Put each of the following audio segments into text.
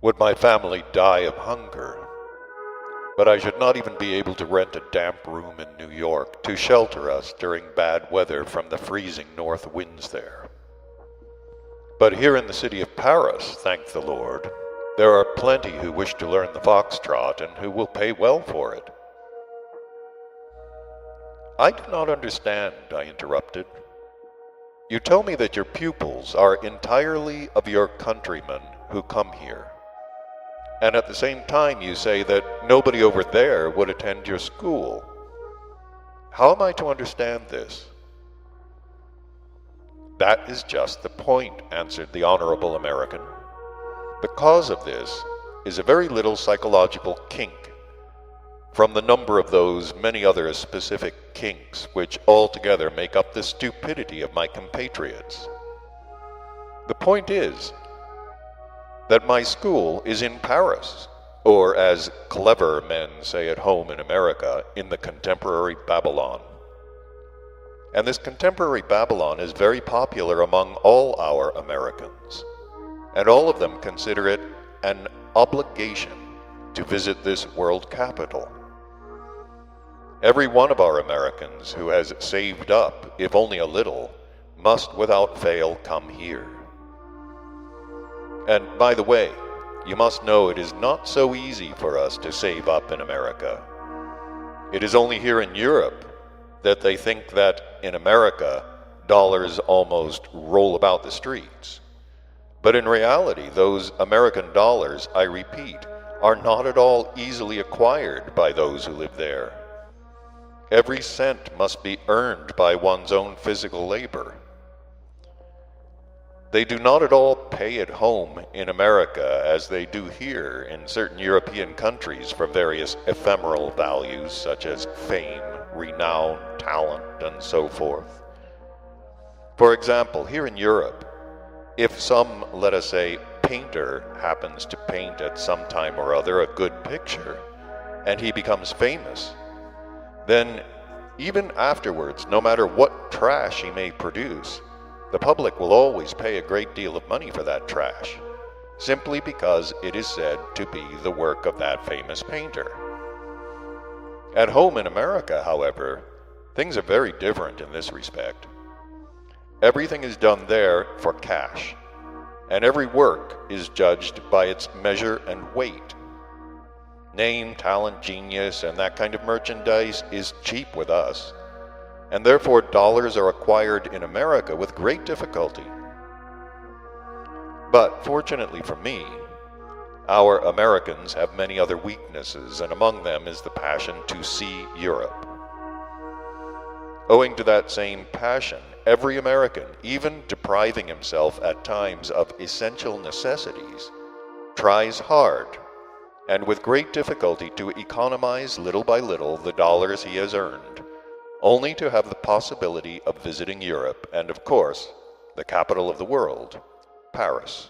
Would my family die of hunger? But I should not even be able to rent a damp room in New York to shelter us during bad weather from the freezing north winds there. But here in the city of Paris, thank the Lord, there are plenty who wish to learn the foxtrot and who will pay well for it. I do not understand, I interrupted. You tell me that your pupils are entirely of your countrymen who come here. And at the same time you say that nobody over there would attend your school. How am I to understand this? That is just the point, answered the Honorable American. The cause of this is a very little psychological kink, from the number of those many other specific kinks which altogether make up the stupidity of my compatriots. The point is that my school is in Paris, or as clever men say at home in America, in the contemporary Babylon. And this contemporary Babylon is very popular among all our Americans, and all of them consider it an obligation to visit this world capital. Every one of our Americans who has saved up, if only a little, must without fail come here. And by the way, you must know it is not so easy for us to save up in America. It is only here in Europe that they think that in America dollars almost roll about the streets. But in reality, those American dollars, I repeat, are not at all easily acquired by those who live there. Every cent must be earned by one's own physical labor. They do not at all pay at home in America as they do here in certain European countries for various ephemeral values such as fame, renown, talent, and so forth. For example, here in Europe, if some, let us say, painter happens to paint at some time or other a good picture, and he becomes famous, then even afterwards, no matter what trash he may produce, the public will always pay a great deal of money for that trash, simply because it is said to be the work of that famous painter. At home in America, however, things are very different in this respect. Everything is done there for cash, and every work is judged by its measure and weight. Name, talent, genius, and that kind of merchandise is cheap with us, and therefore dollars are acquired in America with great difficulty. But fortunately for me, our Americans have many other weaknesses, and among them is the passion to see Europe. Owing to that same passion, every American, even depriving himself at times of essential necessities, tries hard and with great difficulty to economize little by little the dollars he has earned, only to have the possibility of visiting Europe and, of course, the capital of the world, Paris.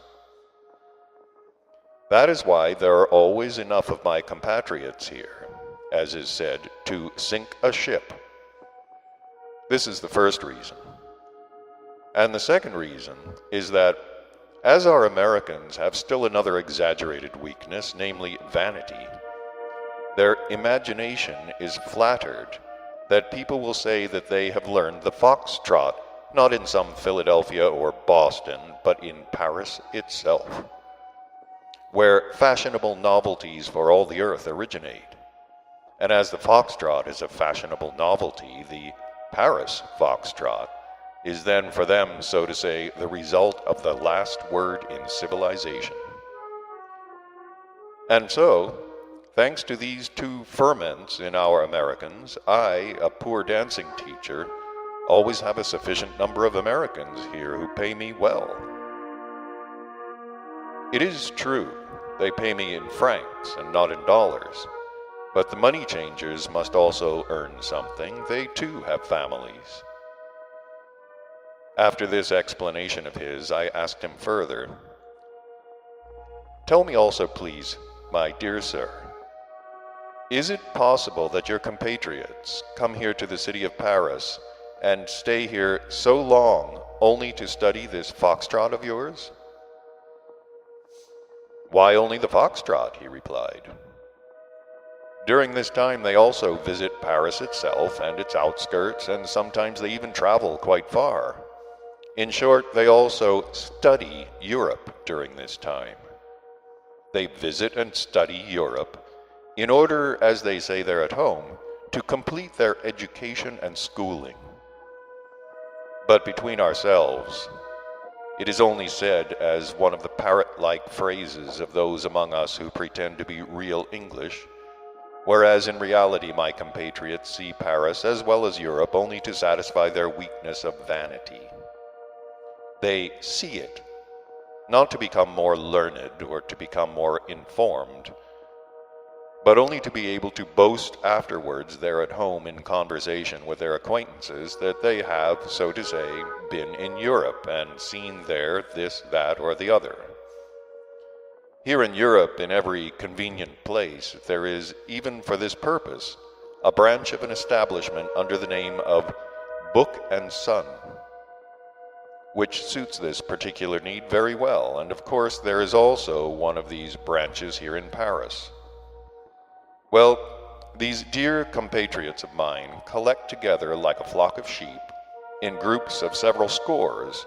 That is why there are always enough of my compatriots here, as is said, to sink a ship. This is the first reason. And the second reason is that, as our Americans have still another exaggerated weakness, namely vanity, their imagination is flattered that people will say that they have learned the foxtrot, not in some Philadelphia or Boston, but in Paris itself, where fashionable novelties for all the earth originate. And as the foxtrot is a fashionable novelty, the Paris foxtrot is then for them, so to say, the result of the last word in civilization. And so, thanks to these two ferments in our Americans, I, a poor dancing teacher, always have a sufficient number of Americans here who pay me well. It is true, they pay me in francs and not in dollars, but the money changers must also earn something. They too have families. After this explanation of his, I asked him further, "Tell me also, please, my dear sir, is it possible that your compatriots come here to the city of Paris and stay here so long only to study this foxtrot of yours?" "Why only the foxtrot?" he replied. During this time they also visit Paris itself and its outskirts, and sometimes they even travel quite far. In short, they also study Europe during this time. They visit and study Europe in order, as they say there at home, to complete their education and schooling. But between ourselves, it is only said as one of the parrot-like phrases of those among us who pretend to be real English, whereas in reality my compatriots see Paris as well as Europe only to satisfy their weakness of vanity. They see it, not to become more learned or to become more informed, but only to be able to boast afterwards there at home in conversation with their acquaintances that they have, so to say, been in Europe and seen there this, that, or the other. Here in Europe, in every convenient place, there is, even for this purpose, a branch of an establishment under the name of Book and Son, which suits this particular need very well, and of course there is also one of these branches here in Paris. Well, these dear compatriots of mine collect together like a flock of sheep, in groups of several scores,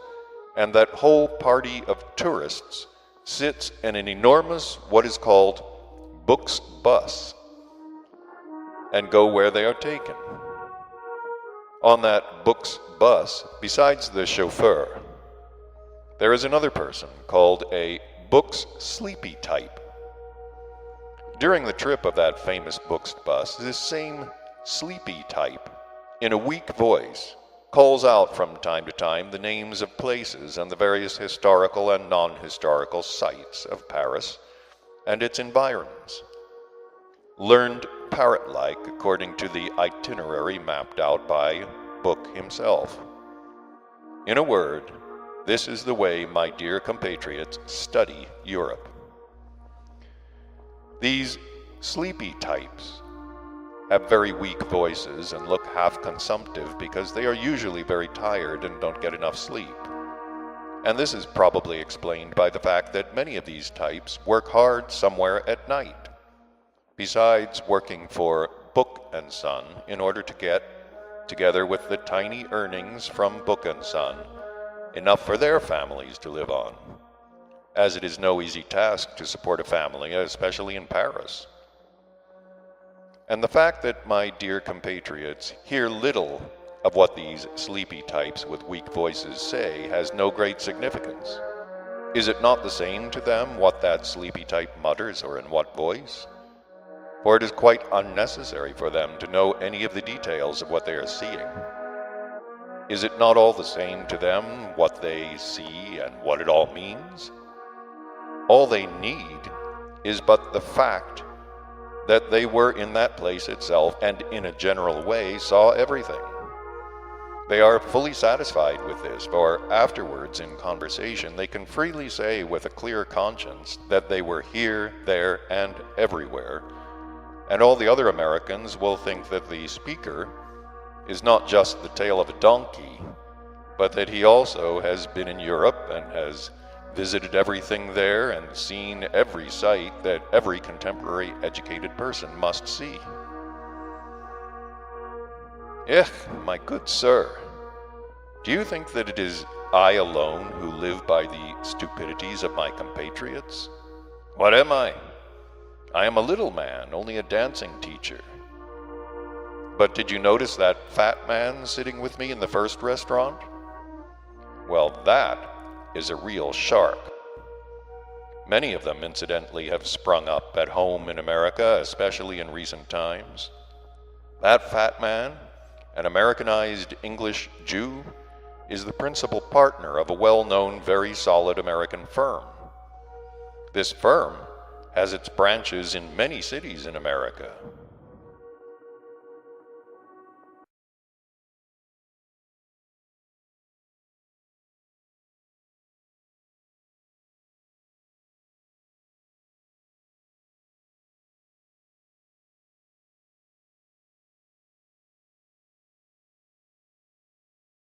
and that whole party of tourists sits in an enormous, what is called, Book's bus, and go where they are taken. On that Book's bus, besides the chauffeur, there is another person called a Book's sleepy type. During the trip of that famous Book's bus, this same sleepy type, in a weak voice, calls out from time to time the names of places and the various historical and non-historical sites of Paris and its environs, learned parrot-like according to the itinerary mapped out by Book himself. In a word, this is the way my dear compatriots study Europe. These sleepy types have very weak voices and look half consumptive because they are usually very tired and don't get enough sleep. And this is probably explained by the fact that many of these types work hard somewhere at night, besides working for Book and Son in order to get, together with the tiny earnings from Book and Son, enough for their families to live on, as it is no easy task to support a family, especially in Paris. And the fact that my dear compatriots hear little of what these sleepy types with weak voices say has no great significance. Is it not the same to them what that sleepy type mutters or in what voice? For it is quite unnecessary for them to know any of the details of what they are seeing. Is it not all the same to them what they see and what it all means? All they need is but the fact that they were in that place itself and in a general way saw everything. They are fully satisfied with this, for afterwards in conversation they can freely say with a clear conscience that they were here, there, and everywhere, and all the other Americans will think that the speaker is not just the tail of a donkey, but that he also has been in Europe and has visited everything there and seen every sight that every contemporary educated person must see. My good sir, do you think that it is I alone who live by the stupidities of my compatriots? What am I? I am a little man, only a dancing teacher. But did you notice that fat man sitting with me in the first restaurant? Well, that is a real shark. Many of them, incidentally, have sprung up at home in America, especially in recent times. That fat man, an Americanized English Jew, is the principal partner of a well-known, very solid American firm. This firm has its branches in many cities in America.